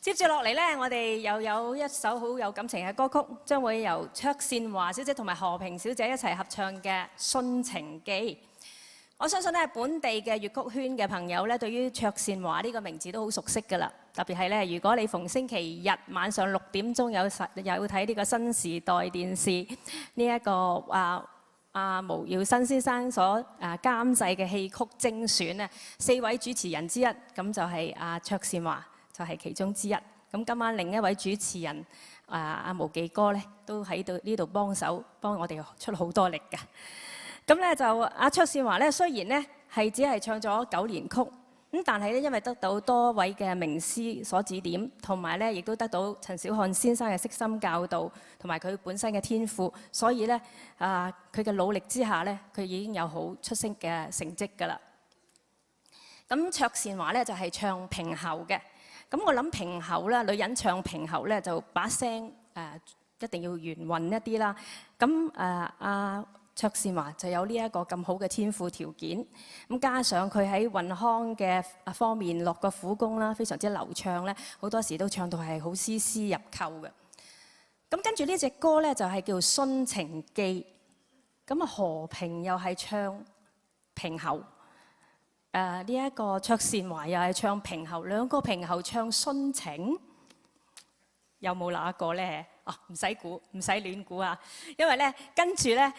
接住落嚟呢，我哋又有一首好有感情嘅歌曲，將會由卓善華小姐同埋何萍小姐一齊合唱嘅《殉情記》。我相信咧，本地嘅粵曲圈嘅朋友咧，對於卓善華呢個名字都好熟悉㗎啦。特別係咧，如果你逢星期日晚上6點鐘有睇呢個新時代電視呢一個毛耀新先生所監製嘅戲曲精選啊，4位主持人之一，咁就係卓善華。就係其中之一。咁今晚另一位主持人毛記哥咧，都喺呢度幫手，幫我哋出好多力㗎。咁咧就卓善華咧，雖然咧係只係唱咗9年曲，咁但係咧因為得到多位嘅名師所指點，同埋咧亦都得到陳小漢先生嘅悉心教導，同埋佢本身嘅天賦，所以咧佢嘅努力之下咧，佢已經有好出色嘅成績㗎啦。咁卓善華咧就係唱平喉嘅。咁我諗平喉啦，女人唱平喉咧就把聲一定要圓潤一啲啦。咁卓善華就有呢一個咁好嘅天賦條件，咁加上佢喺韻腔嘅方面落個苦功啦，非常之流暢咧，好多時都唱到係好絲絲入扣嘅。咁跟住呢隻歌咧就係叫《殉情記》，咁何萍又係唱平喉。呢一個卓善華又係唱平喉，兩個平喉唱殉情，有冇那一個咧？唔使估，唔使亂估啊！因為咧跟住咧，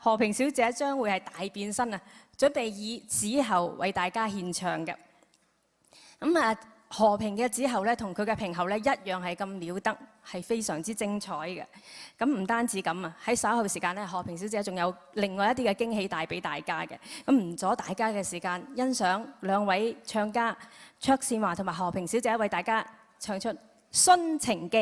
何萍小姐將會係大變身啊，準備以子喉為大家獻唱嘅。咁何萍嘅子喉咧，同佢嘅平喉咧一樣係咁了得，係非常之精彩嘅。咁唔單止咁啊，喺稍後時間咧，何萍小姐仲有另外一啲嘅驚喜帶俾大家嘅。咁唔阻大家嘅時間，欣賞兩位唱家卓善華同埋何萍小姐為大家唱出《殉情記》。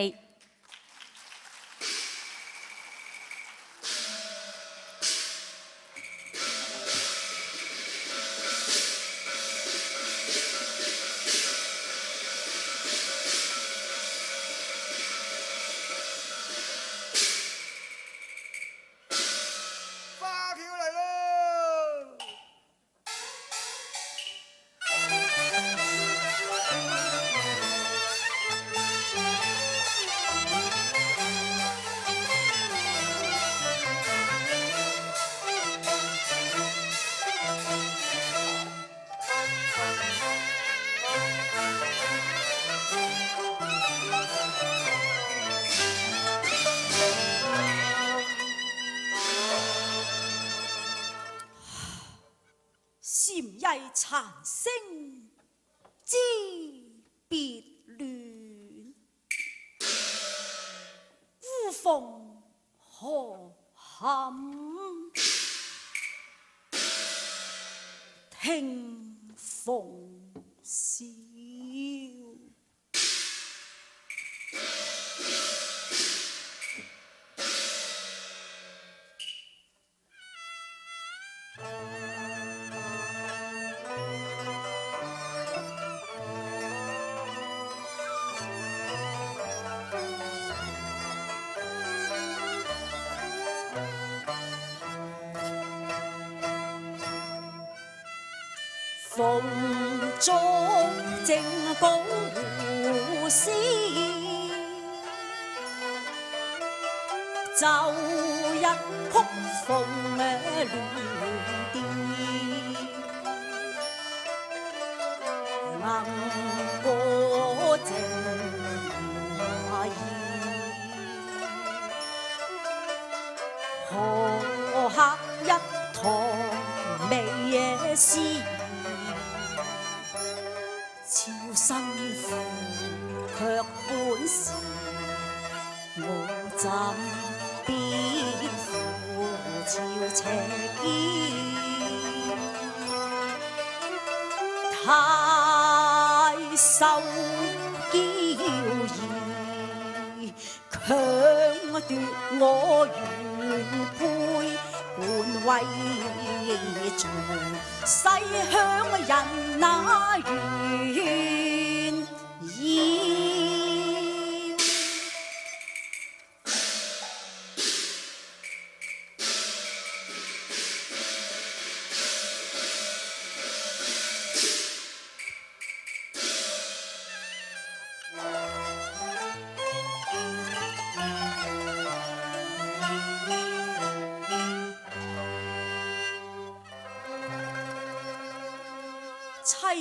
殘聲之別戀，烏篷何堪聽風笑。風中正高胡絲，奏一曲鳳亂調，銀歌正華意，何客一堂美詩。超辛苦卻本是，我怎必負朝邪見？太受驕意，強奪我原配本為做西鄉人那願意。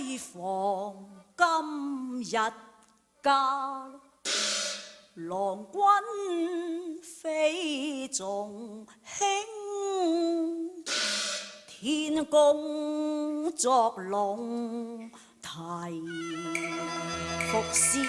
西房今日家，郎君非仲卿，天公作龍提復宵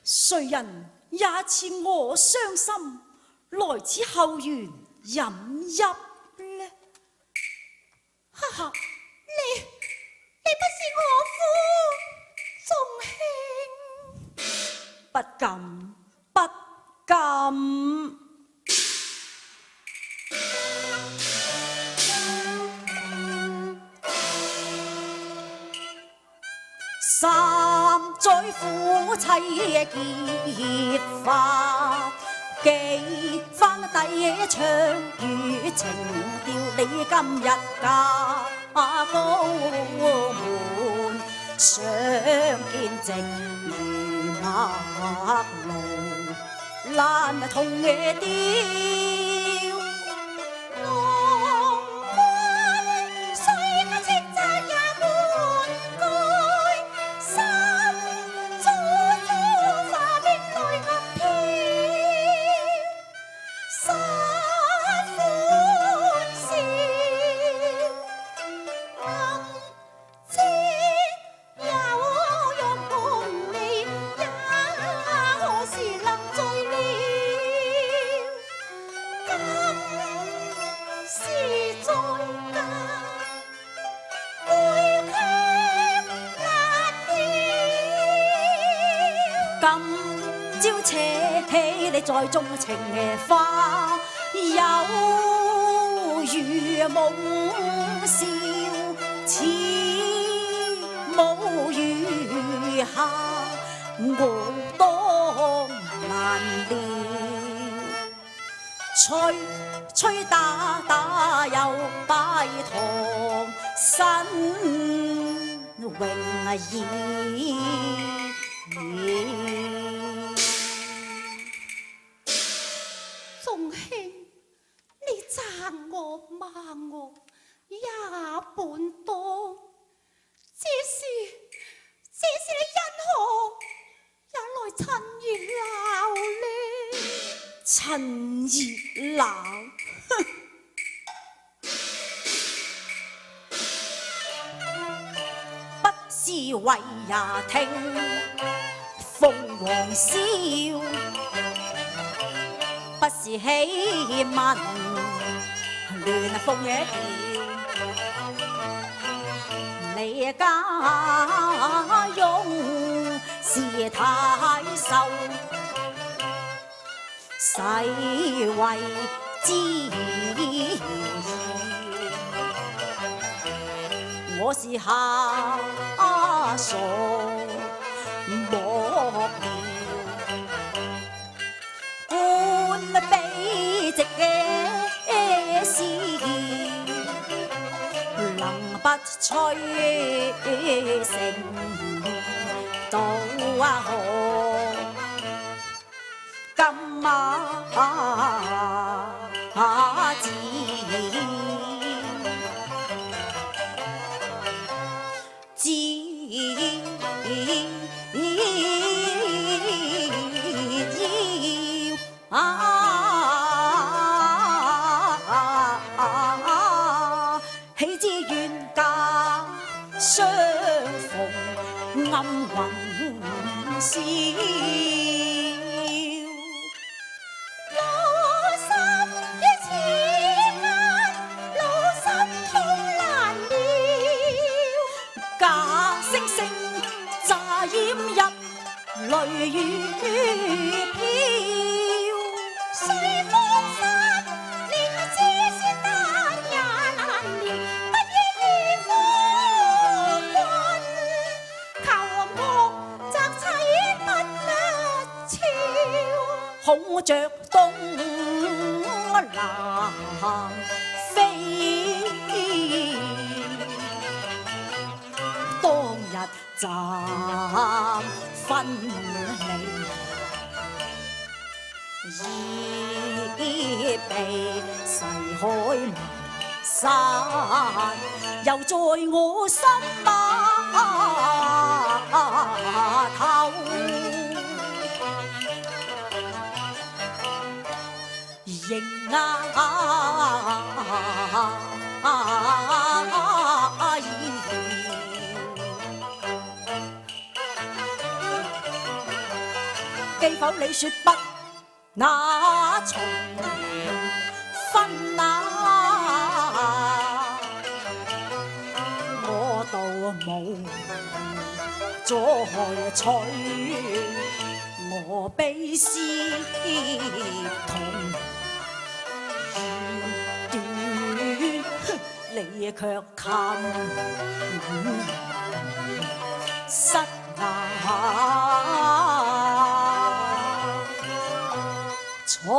誰人也似我傷心，來此後園飲泣呢？哈哈，你不是我夫，仲卿，不敢，不敢。三載夫妻結髮，幾番低唱與情調，你今日嫁高門，相見直如陌路，難同野調。郎君雖不識今朝扯起你在縱情花，有如夢笑，似舞如夏，我當難料。吹吹打打又拜堂，新榮儀。眾兄，你讚我罵我也本當，只是你因何也來趁熱鬧呢？趁熱鬧，不是為也聽鳳凰笑，不是喜聞亂風野調。你家用是太瘦，世為之我是下傻莫料，半卑職嘅事，能不吹成到河？金馬子，只要喜之冤家相逢暗雲笑。淚雨飄，水風沙，連知是但也難料，不依於夫君，求我擇妻不超，恐着東南飛，當日暫分離，已被逝海迷散，又在我心碼頭。迎既否你說不，那從分啊？我道無阻取，我悲思痛斷，你卻冚失牙。從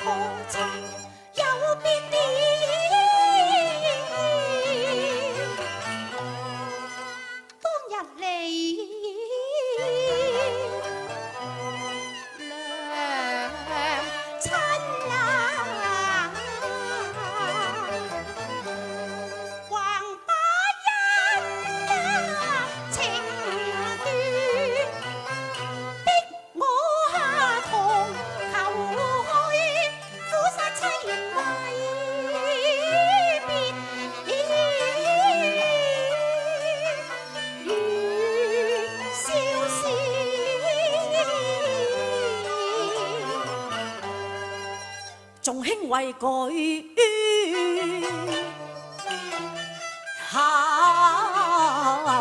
可曾有別了？當日你娘親啊，橫把人情斷，逼我下堂求去，苦殺妻兒為別，如笑時，眾兄為舉孝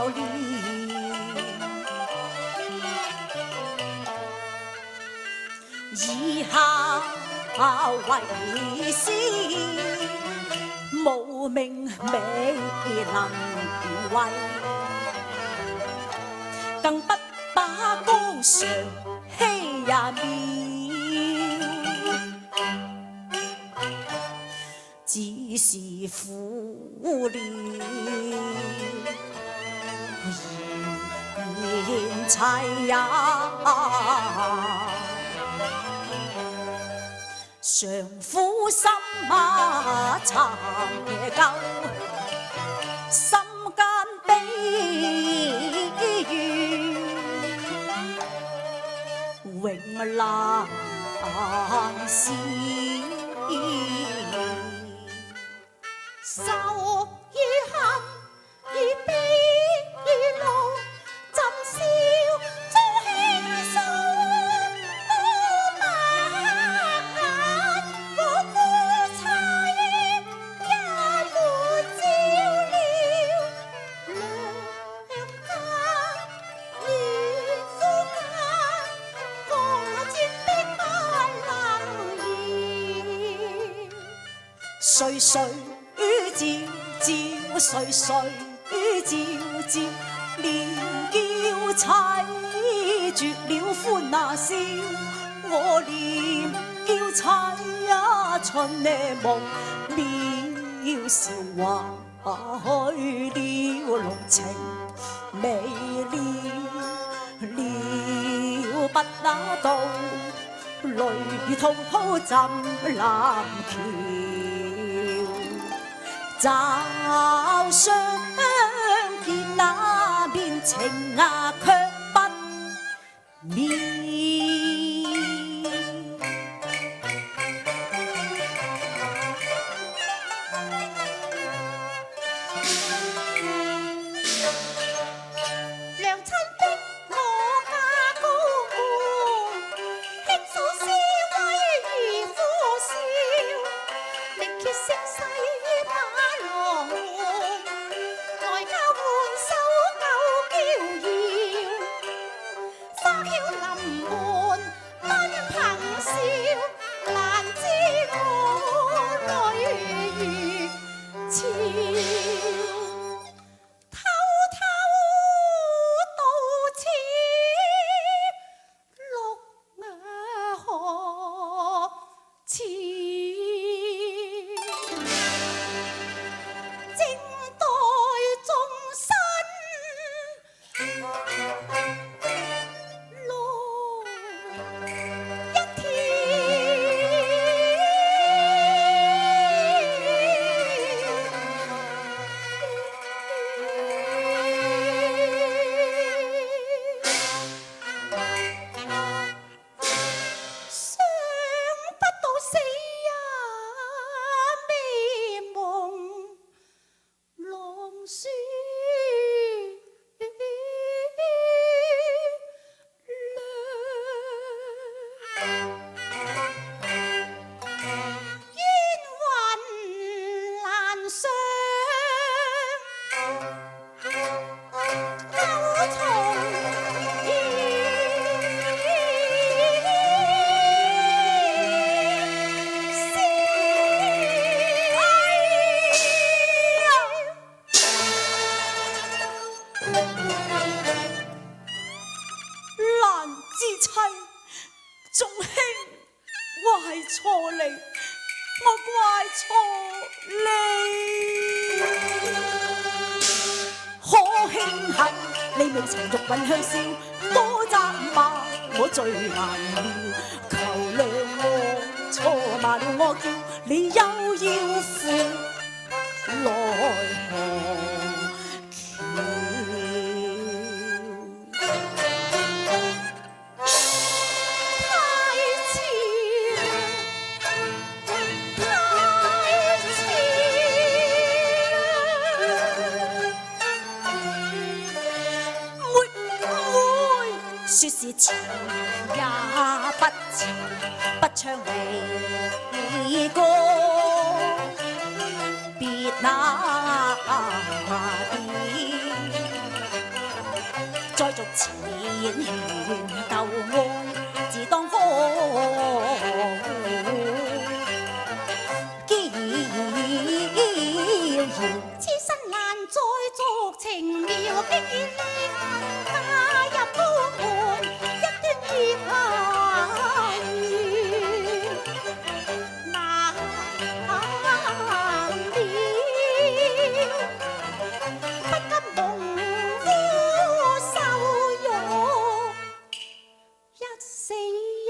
廉，以孝為先，無名未能為，更不把高尚欺人面。只是苦了賢妻呀，常苦心啊尋夜救，心間悲怨永難消。愁與恨與悲與怒，怎笑中輕鬆？白眼我孤妻也沒照料，良家與夫家，我絕逼不能移。歲歲照照，歲歲照照，連叫妻絕了歡啊笑，我連叫妻啊春呢夢渺笑話去了，濃情未了不那道，淚滔滔浸南橋。驟相見那面情啊，卻不妙。娘親逼我嫁高官，輕訴思威如呼嘯，力竭聲勢把郎換，外交換手夠驕耀，花轎臨門單因憑笑，難知我淚如潮。偷渡此綠河潮，正待眾生來一想不到死呀美夢浪雪冤魂難上，九重蘭之妻，眾兄怪錯你，我怪錯你。可慶幸你未曾玉韻香消，多責罵我最難料。求諒我錯罵了我叫，你又要負來說是情也不情，不唱離歌，別那邊再續前緣舊愛，自當科。此生難再續情妙，竟然你踏入高門，一端結下緣，難了，不甘蒙夫受辱，一死因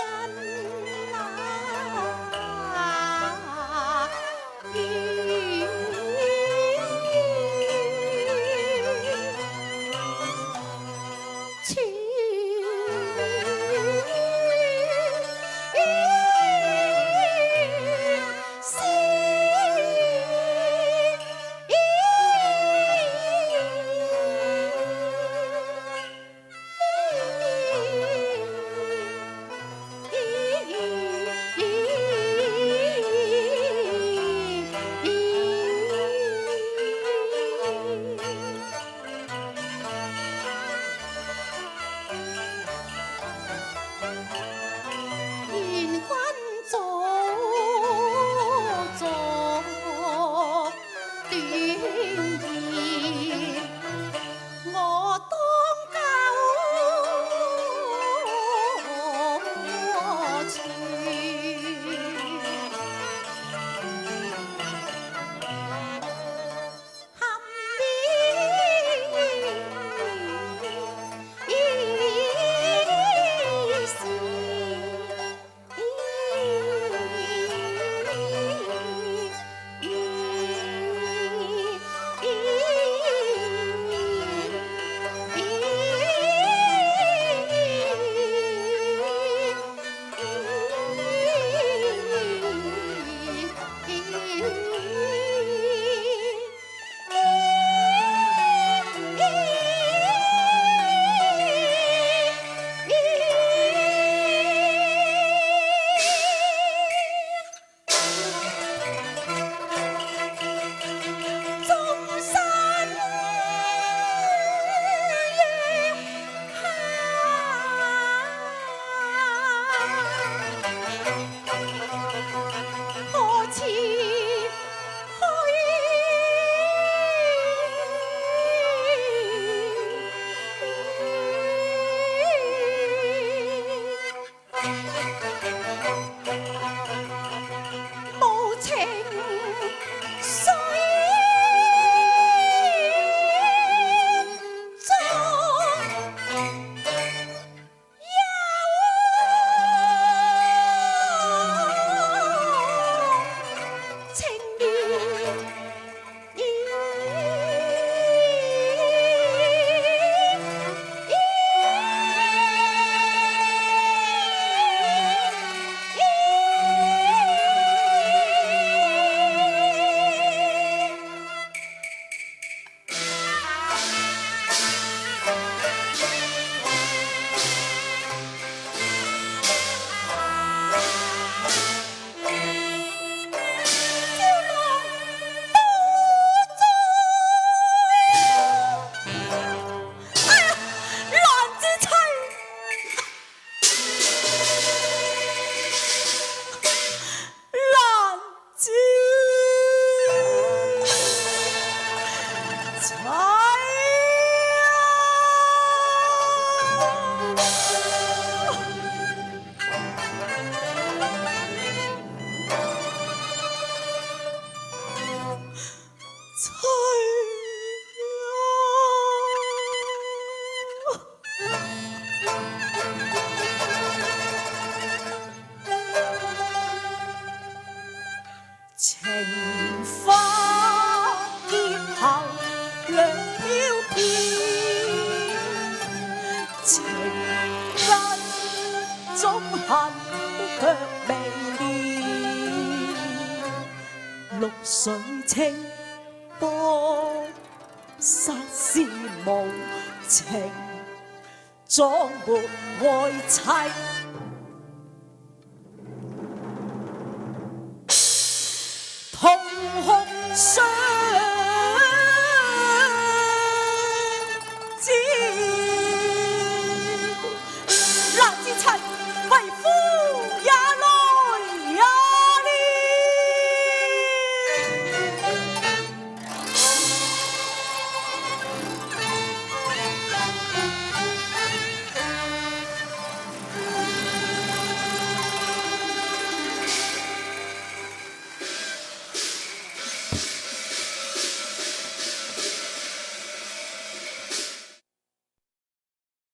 種恨卻未了。綠水清波實是無情，壯沒愛妻。同紅相